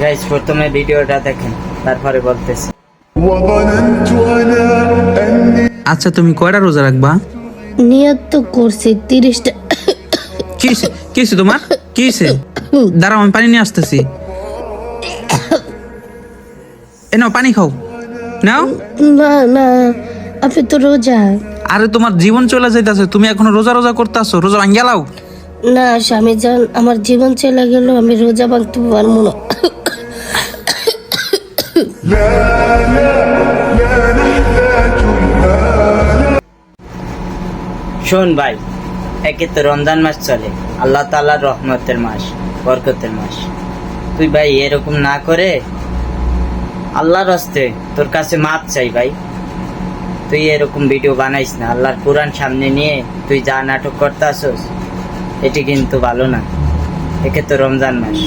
Guys প্রথমে ভিডিওটা দেখেন, তারপরে বলতেছি। আচ্ছা তুমি কয়টা রোজা রাখবা? নিয়ত তো করছি 30টা। কি হয়েছে তোমার? কি হয়েছে? দাঁড়াও আমি পানি নিয়ে আসতেছি। এ নাও পানি খাও, নাও। না না, আপনি তো রোজা। আরে তোমার জীবন চলে যাইতাছে, তুমি এখনো রোজা রোজা করতেছো, রোজা ভাঙ্গিয়া লাও। না স্বামী যান, আমার জীবন চলে গেল, আমি রোজা ভাঙতে পারবো না। শোন ভাই, একে তো রমজান মাস চলে, আল্লাহ তাআলার রহমতের মাস, বরকতের মাস। তুই ভাই এরকম না করে আল্লাহর হস্তে তোর কাছে মাপ চাই ভাই। তুই এরকম ভিডিও বানাইস না, আল্লাহর কোরআন সামনে নিয়ে তুই যা নাটক করতে আসোস, এটি কিন্তু ভালো না। একে তো রমজান মাস।